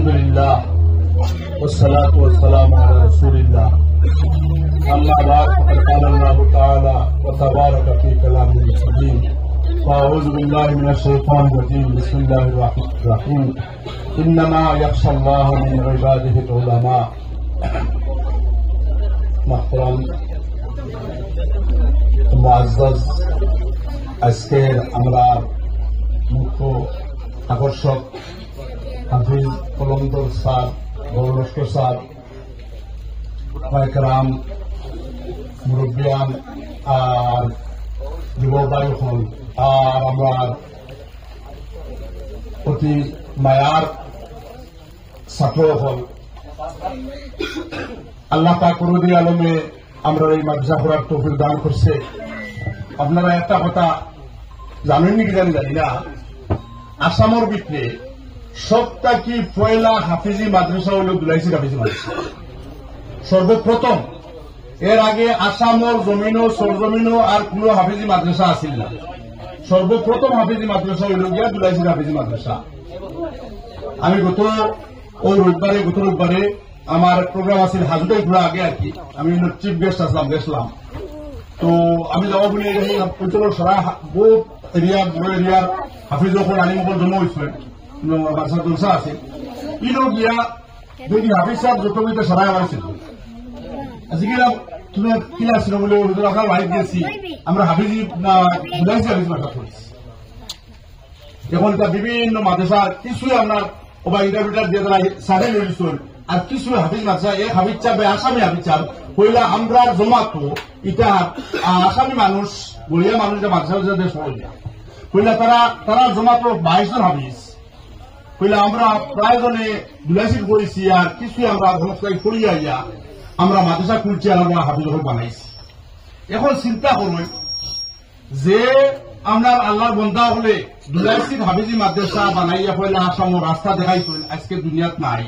الحمد لله والصلاة والسلام على رسول الله أما بعد فقد قال الله تعالى وتبارك في كلامه الكريم فأعوذ بالله من الشيطان الرجيم بسم الله الرحمن الرحيم إنما يخشى الله من عباده العلماء محترم মুআজ্জাজ আজকের আমরা মুখ্য আকর্ষক হাফিজ কলন্দর স্যার গৌরলস্কর স্যার পাইকরাম মুরব্বিয়ান আর যুববায়ু হল আর আমার অতি মায়ার ছাত্র হল আল্লাহ পাক রব্বুল আলমে আমরা এই মাদ্রাসা করার তৌফিক দান করছে। আপনারা একটা কথা জানেননি কি জানি না, আসামের ভিতরে সবটা কি পয়লা হাফিজি মাদ্রাসা হল দুলাইসির হাফিজি মাদ্রাসা সর্বপ্রথম। এর আগে আসামের জমিনও সরজমিনও আর কোন হাফিজি মাদ্রাসা আসিল না। সর্বপ্রথম হাফিজি মাদ্রাসা হইল গিয়া দুলাইসির হাফিজি মাদ্রাসা। আমি গত রোববারে আমার প্রোগ্রাম আছিল হাজুটাই ঘোরা আগে আর কি, আমি চিফ গেস্ট আসলাম গেছিলাম। তো আমি যাওয়া বলে অঞ্চলের সারা বহুত এরিয়া বড় এরিয়ার হাফিজ আলিমকল জমা হয়েছিলেন জলসা আছে ইনো গিয়া যদি হাফিজ সাহেব যত বইতে সারা হয়েছিল আজকে তুমি কি আসছিল বলে আপনার বাড়ি দিয়েছি আমরা হাফিজি বুঝাইছি হাফিজ মাদ্রাসা করেছি। এখন এটা বিভিন্ন মাদ্রাসা কিছুই আপনার ওবা ইন্টারভিউটার দিয়ে তারা সাড়ে লইছিল আর কিছু হাফিজ মাদ্রাসা এক হাফিজ চাপ আসামি হাফিজ চাপ কইলা আমরা জমাতো এটা আসামি মানুষ বলিয়া মানুষ মাদ্রাসা দেশ কইলা তারা জমাতো 22 জন হাফিজ কইলা আমরা প্রায়জনে দুলাইসির করেছি আর কিছুই আমরা ঘনস্থায়ী করিয়া ইয়া আমরা মাদ্রাসা খুলছি আর আমরা হাফিজ বানাইছি। এখন চিন্তা করুন যে আমরা আল্লাহর বন্ধা হলে দুলাইসির হাফিজি মাদ্রাসা বানাইয়া কইলা আসামের রাস্তা দেখাইছেন আজকে দুনিয়াত নাই।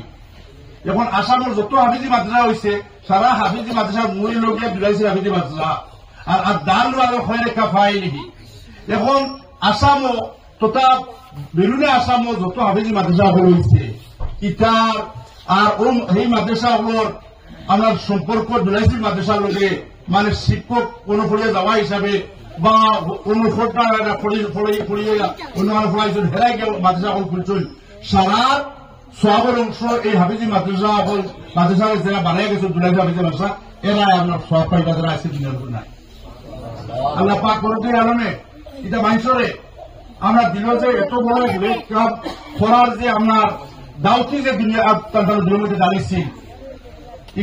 এখন আসামের যত হাফিজি মাদ্রাসা হয়েছে সারা হাফিজি মাদ্রাসার মূল লোকে দুলাইসির হাফিজি মাদ্রাসা আর দান আগে হয় রেখা পাই নাকি। এখন আসামও তথা বেরুনে আসামও যত হাফিজি মাদ্রাসা হয়েছে ইটার আর এই মাদ্রাসাগুলোর আমার সম্পর্ক দুলাইসির মাদ্রাসার লোকে মানে শিক্ষক অনুফলে যাওয়া হিসাবে বা অনুফলটা অন্য ফলাইছেন হেরাই গেল মাদ্রাসা খুলছেন সারা সবের অংশ এই হাফিজি মাদ্রাসা যারা বানাই গেছে দুলাইসি হাফিজি মাদ্রাসা এরা আপনার সব পাইবা যারা আছে দুনিয়ার উপর নাই। আল্লাহ পাক রব্বুল আলামিন এটা মাইসরে আমরা দিল যে এত বড় কাজ করার যে আপনার দাওতি যে দুনিয়া দুনিয়ার মধ্যে দাঁড়িয়েছি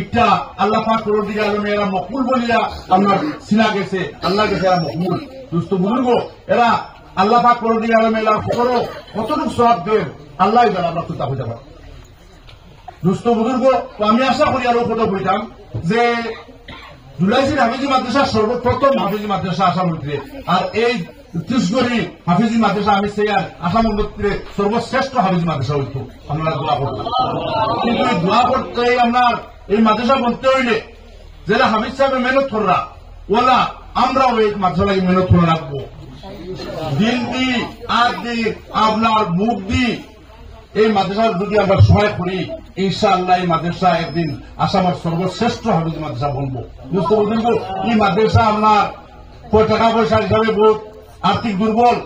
একটা আল্লাহ পাক রব্বুল আলামিন এরা মকবুল বলিয়া আপনার সিনা গেছে আল্লাহ গেছে এরা মকবুল দুস্থ বুজুর্গ এরা আল্লাহ পাক রব্বুল আলামিন কতটুকু সওয়াব দেন আল্লাহ এবার আমরা তো তা হইতে পারি দুস্থ বুজুর্গ। তো আমি আশা করি আরো কথা বলতাম যে দুলাইসির হাফিজি মাদ্রাসা সর্বপ্রথম হাফিজি মাদ্রাসা আসাম মন্ত্রী আর এই ত্রিশগড়ি হাফিজি মাদ্রাসা আমি সেই আর আসাম মন্ত্রী সর্বশ্রেষ্ঠ হাফিজি মাদ্রাসা হইত আমরা দোয়া করতাম। কিন্তু এই দোয়া করতে আপনার এই মাদ্রাসা বলতে হইলে যারা হাফিজ সাহেবের মেহনত কররা ওলা আমরাও এই মাদ্রাসা মেহনত করে রাখবো দিন দি আর দি আপনার মুখ দি এই মাদ্রাসার যদি আমরা সহায় করি ইনশাআল্লাহ এই মাদ্রাসা একদিন আসামের সর্বশ্রেষ্ঠ হাফিজ মাদ্রাসা বলবো বুঝতে বলবো। এই মাদ্রাসা আপনার টাকা পয়সা হিসাবে বহুত আর্থিক দুর্বল,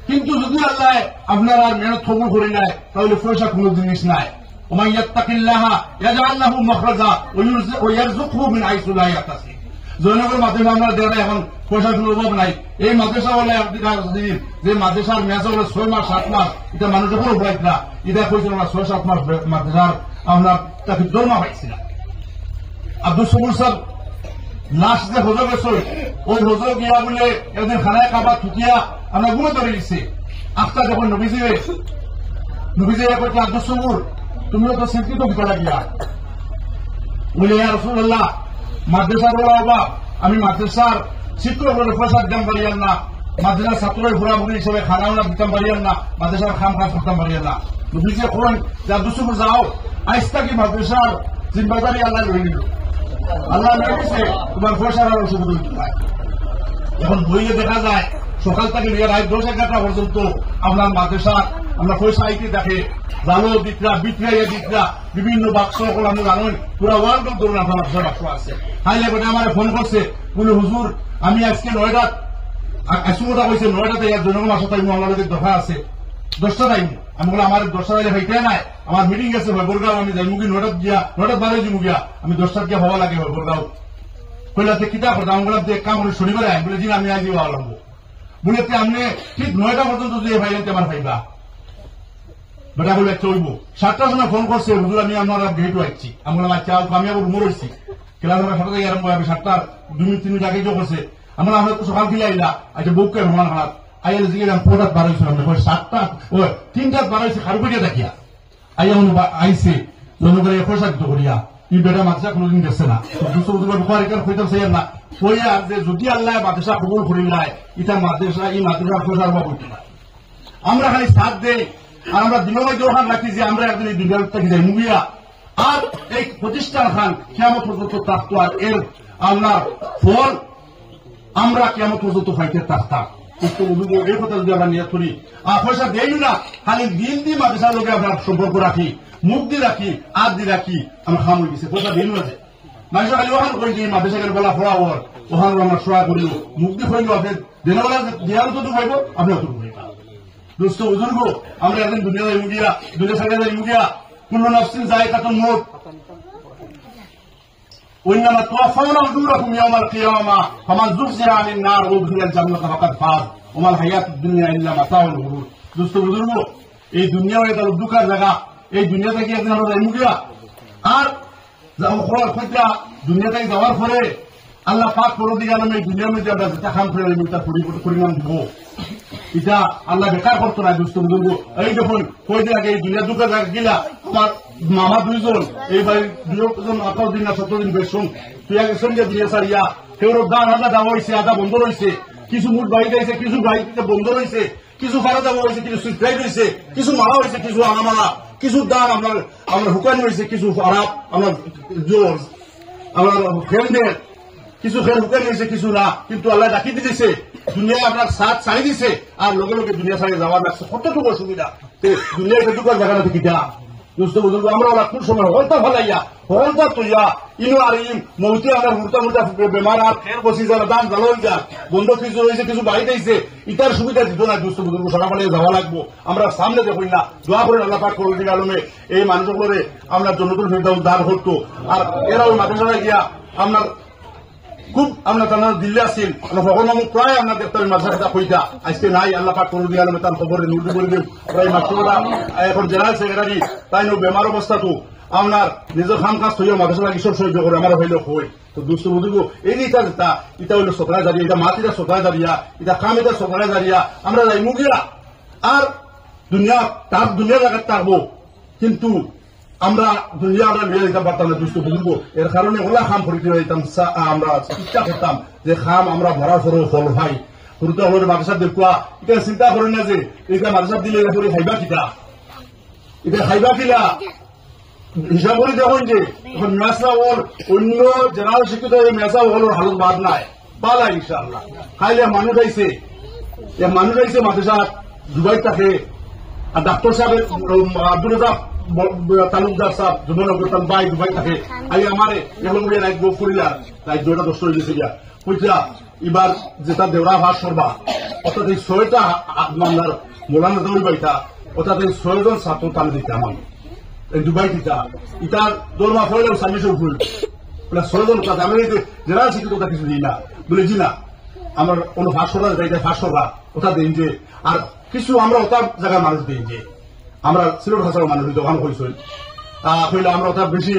কিন্তু যদি আল্লাহ আপনার আর মেহনত কবুল করে নেয় তাহলে পয়সা কোন জিনিস নাই। ওমান ইয়াত্তাকিল্লাহ ইয়াজআল লাহু মাখরাজা ওয়া ইয়ারযুকহু মিন হাইসু লা ইয়াহতাসিব। জনগণ মাদ্রাসা আমরা দেওয়া এখন পয়সার কোনো অভাব নাই। এই মাদ্রাসা বলে যে মাদ্রাসার মেয়াজ হলো 6 মাস 7 মাস এটা মানুষ যখন উপায় না এটা কইছিল না 6-7 মাস মাদ্রাসার আমরা তাকে দরমা পাইছি না। আব্দুল সবুর সাহেব লাস্ট যে হজর গেছে ওই হজর গিয়া বলে একদিন খানায় খাবার থুকিয়া আমরা গুলো ধরে দিচ্ছে আফতার যখন নবীজি কইছে আব্দুল সবুর তুমিও তো শিক্ষিত ভিতরে গিয়া বলে ইয়া রাসূলুল্লাহ মাদ্রাসার বলা অভাব আমি মাদ্রাসার শিক্ষক বলে পয়সা দিতাম পারিয়ান না, মাদ্রাসার ছাত্রের ঘোরাঘুরি হিসেবে খানাও না দিতাম পারিয়ান না, মাদ্রাসার খাম কাজ করতাম পারিয়ান না। নবীজি করেন যে আব্দুল সবুর যাও আইসটা কি মাদ্রাসার জিম্মাদারি আল্লাহ লই নিল আল্লাহ নিয়ে তোমার পয়সার আর অসুবিধা নাই। এখন বইয়ে দেখা যায় সকাল থেকে নিয়ে রাত 10-11টা পর্যন্ত আপনার মাদ্রাসা আমরা পয়সা আইতে দেখে জানো দিকরা বিক্রিয়া দিকরা বিভিন্ন বাক্স এখন আমরা জানেন পুরা ওয়ার্ল্ড ধরুন আপনার মাদ্রাসা বাক্স আছে হাইলে বলে আমার ফোন করছে বলে হুজুর আমি আজকে 9টা কথা কইছে 9টাতে জনগণ আসা টাইম আমাদের দফা আছে 10টা টাইম আমি বলে আমার 10টা টাইমে হইতে নাই আমার মিটিং আছে বরগাঁও আমি যাই মুগি 9টা গিয়া 9টা 12 যাবো গিয়া আমি 10টা গিয়া হওয়া লাগে বরগাঁও কইলাতে কিতা করতাম আমি বললাম এক কাম করে শনিবারে আই বলে জি আমি আজ হওয়া লাগবো বলে আপনি ঠিক 9টা পর্যন্ত যে ভাইলেন আমার ভাইবা বেটা বলে চলব 7টার সময় ফোন করছে হুজুর আমি আপনার গেট আইছি আমি বললাম আচ্ছা আমি আবার রুমে রয়েছি ক্লাস আমরা 7টা থেকে আরম্ভ হবে 7টার 2 মিনিট 3 মিনিট আগে যে করছে আমরা তো সকাল থেকে আইলা আচ্ছা বুককে রহমান হাত আইলে জিগেলাম 4টাত 12 হয়েছিল আমরা 7টা ও 3টাত 12 হয়েছে খারুপিয়া দেখিয়া আইয়া আইছে জনগণের পয়সা দিতে করিয়া ই বেটা মাদ্রাসা কোনোদিন গেছে না দুশো বুখারি কার হইতাম সেই না কইয়া যে যদি আল্লাহ মাদ্রাসা কবুল করি নাই ইটা মাদ্রাসা এই মাদ্রাসার প্রচার বা করতে না আমরা খালি সাথ দেই আর আমরা দিনের দোকান রাখি যে আমরা একদিন এই দুনিয়ার থেকে যাই মুগিয়া আর এই প্রতিষ্ঠান খান কিয়ামত পর্যন্ত থাকতো আর এর আপনার ফল আমরা কিয়ামত পর্যন্ত পাইতে থাকতাম এই কথা যদি আমরা নিয়ে করি আর পয়সা দেই না খালি দিন দিয়ে মাদ্রাসার লোকে আমরা সম্পর্ক রাখি মুখ দিয়ে রাখি হাত দিয়ে রাখি আমরা খামুই দিছে পয়সা দিন আছে মানুষ খালি ওখান করি যে মাদ্রাসাকের বেলা পড়া হওয়ার ওখানে আমরা সহায় করিল মুখ দিয়ে হইল আপনি দিনের বেলা দেওয়ার তো পাইব আপনি অত পাইবা দোস্ত বুজুর্গ আমরা একদিন দুনিয়া যাই মুগিয়া দুনিয়া সাইডে যাই মুগিয়া কোন নফসিন যায় কাতন মোট وإنما توفون أجوركم يوم القيامة فمن زحزح عن النار وأدخل الجنة فقد فاز وما الحياة الدنيا إلا متاع الغرور দোস্ত বুজুর্গ এই দুনিয়া এটা দুঃখের জায়গা এই দুনিয়া থেকে একদিন আমরা যাই মুগিয়া আর দুনিয়া থেকে যাওয়ার পরে আল্লাহ পাক করে দিয়ে গেলাম এই দুনিয়ার মধ্যে আমরা যেটা খাম করে তার পরিমাণ দিব এটা আল্লাহ বেকার করতো না দুষ্ট বুজুর্গ এই যখন কয়দিন আগে এই দুনিয়া দুঃখের জায়গা গিলা তোমার মামা 2 জন এই বাড়ির 2 জন 18 দিন না 17 দিন বেশন তুই আগে সঙ্গে দিয়ে সারিয়া কেউ দান আদা দেওয়া হয়েছে আদা বন্ধ রয়েছে কিছু মুঠ বাড়ি দিয়েছে কিছু বাড়িতে বন্ধ রয়েছে কিছু ফারা দেওয়া হয়েছে কিছু সুইসাইড হয়েছে কিছু মারা হয়েছে কিছু আনামানা কিছু দান আমরা হুকানি হয়েছে কিছু আরাপ আমার জোর আমার ফ্রেন্ডের কিছু খেল হুকানি হয়েছে কিছু না কিন্তু আল্লাহ ডাকি দিতেছে দুনিয়ায় আপনার সাথ ছাড়ি দিছে আর লগে লগে দুনিয়া ছাড়িয়ে যাওয়ার লাগছে কতটুকু অসুবিধা দুনিয়ায় কতটুকু দেখা না থেকে যা দোস্ত বুজুর্গ আমরা ওরা কোন সময় হলতা ফেলাইয়া হলতা তুইয়া ইনো আর ইম মৌতি আমার মুর্তা মুর্তা বেমার আর ফের বসি যারা দাম জ্বালো যা বন্ধ কিছু হয়েছে কিছু বাড়ি দিয়েছে ইটার সুবিধা দিত না দোস্ত বুজুর্গ সকালে যাওয়া লাগবো আমরা সামনে দেখুন না দোয়া করে আল্লাহ পাক করে দিলে আলমে এই মানুষগুলোরে আমরা জনতুল ফেরদাউস দান করতো আর এরাও মাদ্রাসায় গিয়া আপনার খুব আমরা তার দিল্লি আসছিল ভগবান প্রায় আমরা দেখতাম মাদ্রাসা কইতা আজকে নাই আল্লাহ পাক করে দিয়ে তার খবরে নিউজ করে দিও প্রায় মাস্টাররা এখন জেনারেল সেক্রেটারি তাই নো বেমার অবস্থা তো আপনার নিজের খাম কাজ হইয়া মাদ্রাসা লাগি সব সহ্য করে আমার হইলে হই তো দুষ্ট বুঝব এই যে এটা হইলো সকালে দাঁড়িয়ে এটা মাতিটা সকালে দাঁড়িয়া এটা কাম এটা সকালে দাঁড়িয়া আমরা যাই মুগিয়া আর দুনিয়া তার দুনিয়া জায়গায় থাকবো কিন্তু আমরা দুনিয়া আমরা নিয়ে যেতে পারতাম না দুষ্ট বুঝবো এর কারণে ওলা খাম পরিচিত হইতাম আমরা ইচ্ছা করতাম যে খাম আমরা ভরা ফরো ফল ভাই গুরুত্ব হলে মাদ্রাসা দেখুয়া এটা চিন্তা করেন না যে এটা মাদ্রাসা দিলে এটা খাইবা কিটা এটা খাইবা কিলা হিসাব করে দেখুন যে এখন মেসা ওর অন্য জেনারেল শিক্ষিত এই মেসা ওর হালত বাদ নাই পালা ইনশাআল্লাহ খাইলে মানুষ আইছে মাদ্রাসা দুবাই থাকে আর ডাক্তার সাহেব আব্দুল রাজাক তালুকদার সাহেব যুবনগর বাই দুবাই থাকে আই আমারে এখন রাখবো ফুরিলার তাই 2টা 10 হয়ে গেছে গিয়া বুঝলা এবার যেটা দেওরা ভাস করবা অর্থাৎ এই 6টা মামলার মোলানা দৌড়ি বাইটা অর্থাৎ এই 6 জন ছাত্র তালে দিতে আমার এই দুবাই দিতা ইটার দৌড়মা ফলেও সার্ভিসেও ফুল বলে 6 জন কাজ আমি জেনারেল শিক্ষিত কিছু দিই না বলে জি না আমার কোনো ভাস করা যায় ভাস করবা ওটা দিন যে আর কিছু আমরা ওটার জায়গার মানুষ দিই যে আমরা সিলেট ভাষার মানুষ দোকান কইসই কইলে আমরা ওটা বেশি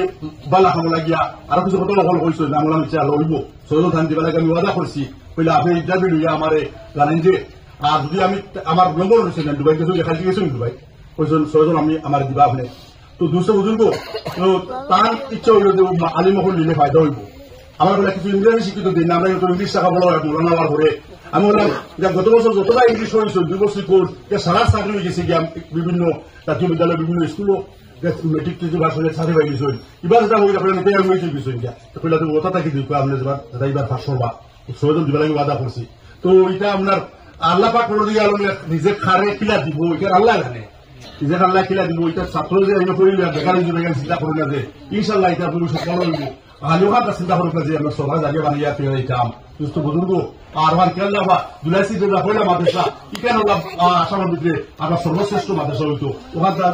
বালা খাবো লাগিয়া আরো কিছু কথা হল কইসই না আমরা ইচ্ছা লইব সৈয়দ ধান দিবা লাগে আমি ওয়াদা করছি কইলে আপনি ইন্টারভিউ লইয়া আমারে জানেন যে আর যদি আমি আমার নম্বর রয়েছে না দুবাই গেছো লেখা গেছেন দুবাই কইসন সৈয়দ আমি আমার দিবা আপনি তো দুশো বুঝুন তো তার ইচ্ছা হইল যে আলিমহল নিলে ফায়দা হইব আমার বলে কিছু ইংরেজি শিক্ষিত দিন আমরা ইংলিশ টাকা বলা হয় মোলানা হওয়ার পরে আমি বললাম গত বছর যতটা ইংলিশ হয়েছে 2 বছর কোর্স সারা চাকরি হয়ে গেছে গিয়ে বিভিন্ন জাতীয় বিদ্যালয় বিভিন্ন স্কুলও মেট্রিক ভাষণে চাকরি পাই গেছেন এবার যেটা হয়ে আপনার হয়েছে গেছেন গিয়া কইলা তো ওটা থাকি দিব আপনার এবার ফাঁস করবা 6 জন দিবা লাগে ওয়াদা করছি তো এটা আপনার আল্লাহ পাক করে দিয়ে নিজে খারে কিলা দিব এটা আল্লাহ জানে নিজে আল্লাহ কিলা দিব এটা ছাত্র যে এনে করি বেকার চিন্তা করি না যে ইনশাল্লাহ এটা তুমি সফল হইব আলোহার চিন্তা করুক যে আমরা সবাই জায়গায় বানিয়ে পেয়ে দিতাম সুস্থ বুজুর্গ আর আমার কেন যাবা জুলাইসি যেটা হইলাম মাদ্রাসা কি কেন আসামের ভিতরে আমরা সর্বশ্রেষ্ঠ মাদ্রাসা হইতো ওখানকার